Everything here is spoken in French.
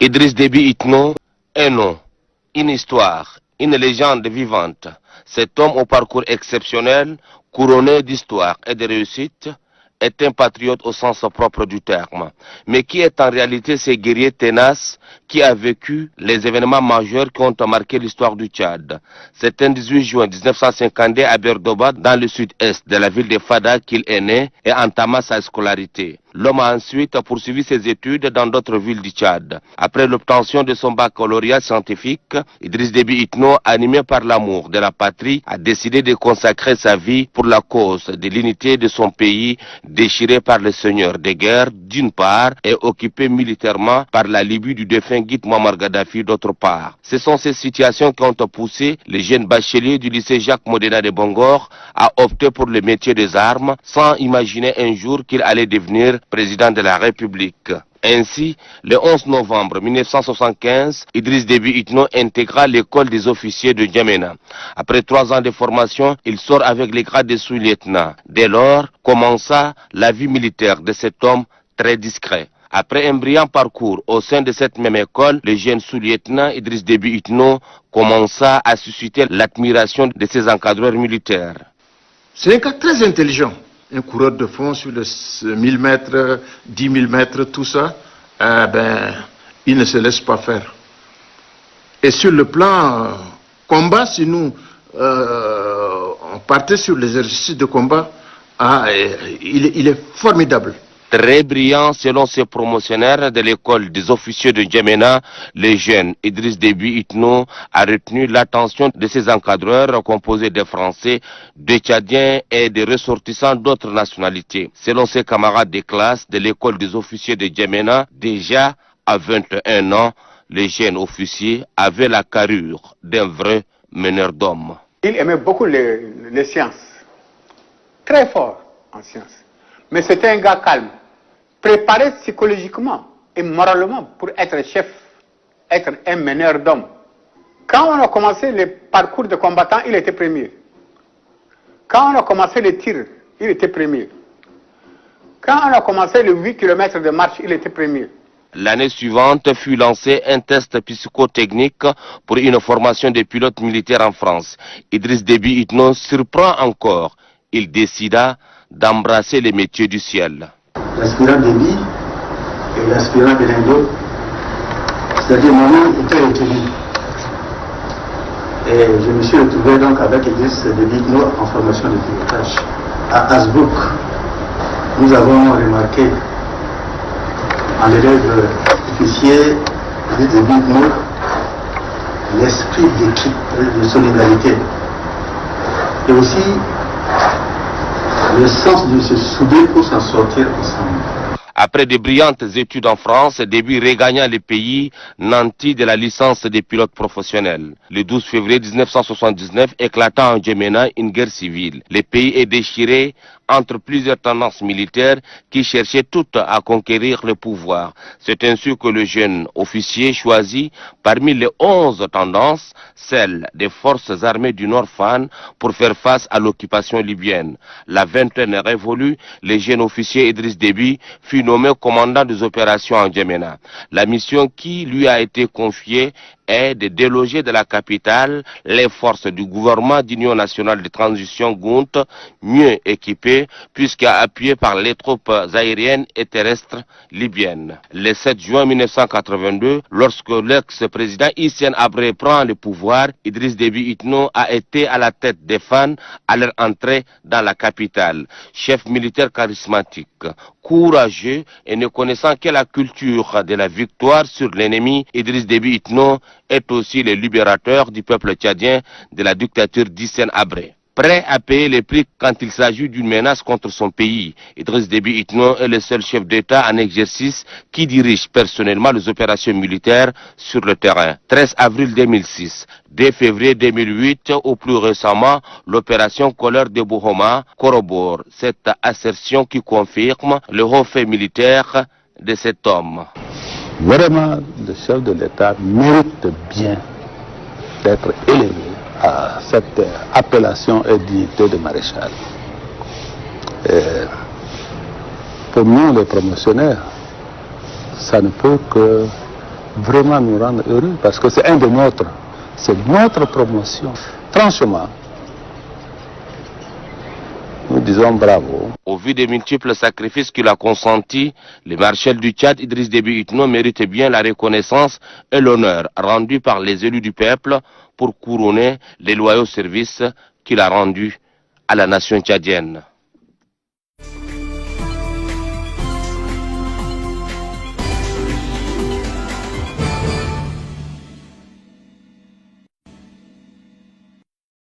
Idriss Déby Itno, un nom, une histoire, une légende vivante. Cet homme au parcours exceptionnel, couronné d'histoire et de réussite, est un patriote au sens propre du terme, mais qui est en réalité ce guerrier tenace qui a vécu les événements majeurs qui ont marqué l'histoire du Tchad. C'est un 18 juin 1952 à Berdoba, dans le sud-est de la ville de Fada, qu'il est né et entama sa scolarité. L'homme a ensuite poursuivi ses études dans d'autres villes du Tchad. Après l'obtention de son baccalauréat scientifique, Idriss Déby Itno, animé par l'amour de la patrie, a décidé de consacrer sa vie pour la cause de l'unité de son pays, déchiré par les seigneurs de guerre d'une part et occupé militairement par la Libye du défunt Guy Muammar Kadhafi d'autre part. Ce sont ces situations qui ont poussé les jeunes bacheliers du lycée Jacques Modena de Bangor à opter pour le métier des armes sans imaginer un jour qu'il allait devenir président de la République. Ainsi, le 11 novembre 1975, Idriss Déby Itno intégra l'école des officiers de N'Djamena. Après 3 ans de formation, il sort avec les grades de sous-lieutenant. Dès lors, commença la vie militaire de cet homme très discret. Après un brillant parcours au sein de cette même école, le jeune sous-lieutenant Idriss Déby Itno commença à susciter l'admiration de ses encadreurs militaires. C'est un gars très intelligent. Un coureur de fond sur les 1000 mètres, 10 000 mètres, tout ça, il ne se laisse pas faire. Et sur le plan combat, si nous on partait sur les exercices de combat, il est formidable. Très brillant selon ses promotionnaires de l'école des officiers de N'Djamena, le jeune Idriss Déby Itno a retenu l'attention de ses encadreurs composés de Français, de Tchadiens et de ressortissants d'autres nationalités. Selon ses camarades de classe de l'école des officiers de N'Djamena, déjà à 21 ans, le jeune officier avait la carrure d'un vrai meneur d'hommes. Il aimait beaucoup les sciences, très fort en sciences, mais c'était un gars calme, préparé psychologiquement et moralement pour être chef, être un meneur d'hommes. Quand on a commencé le parcours de combattant, il était premier. Quand on a commencé les tirs, il était premier. Quand on a commencé les 8 km de marche, il était premier. L'année suivante fut lancé un test psychotechnique pour une formation de pilotes militaires en France. Idriss Déby Itno surprend encore. Il décida d'embrasser les métiers du ciel. L'aspirant Déby et l'aspirant Belendo, c'est-à-dire moi-même, était retenu. Et je me suis retrouvé donc avec Idriss Déby Itno en formation de pilotage. À Hasbrook, nous avons remarqué en l'élève officier Idriss Déby Itno l'esprit d'équipe, de solidarité. Et aussi le sens de se souder pour s'en sortir ensemble. Après de brillantes études en France, Déby regagna le pays nanti de la licence des pilotes professionnels. Le 12 février 1979 éclata en N'Djamena une guerre civile. Le pays est déchiré entre plusieurs tendances militaires qui cherchaient toutes à conquérir le pouvoir. C'est ainsi que le jeune officier choisit parmi les 11 tendances celle des forces armées du Nord FAN pour faire face à l'occupation libyenne. La vingtaine révolue, le jeune officier Idriss Déby fut nommé commandant des opérations en N'Djamena. La mission qui lui a été confiée est de déloger de la capitale les forces du gouvernement d'union nationale de transition GUNT, mieux équipées puisqu'appuyées par les troupes aériennes et terrestres libyennes. Le 7 juin 1982, lorsque l'ex-président Hissène Habré prend le pouvoir, Idriss Déby Itno a été à la tête des FAN à leur entrée dans la capitale. Chef militaire charismatique, courageux et ne connaissant que la culture de la victoire sur l'ennemi, Idriss Déby Itno est aussi le libérateur du peuple tchadien de la dictature d'Hissène Habré. Prêt à payer les prix quand il s'agit d'une menace contre son pays, Idriss Déby Itno est le seul chef d'État en exercice qui dirige personnellement les opérations militaires sur le terrain. 13 avril 2006, 2 février 2008 ou plus récemment, l'opération Colère de Bohoma corrobore cette assertion qui confirme le haut fait militaire de cet homme. Vraiment, le chef de l'État mérite bien d'être élevé à cette appellation et dignité de maréchal. Et pour nous, les promotionnaires, ça ne peut que vraiment nous rendre heureux parce que c'est un de nôtres. C'est notre promotion. Franchement, nous disons bravo. Au vu des multiples sacrifices qu'il a consentis, le maréchal du Tchad, Idriss Déby Itno, mérite bien la reconnaissance et l'honneur rendu par les élus du peuple pour couronner les loyaux services qu'il a rendus à la nation tchadienne.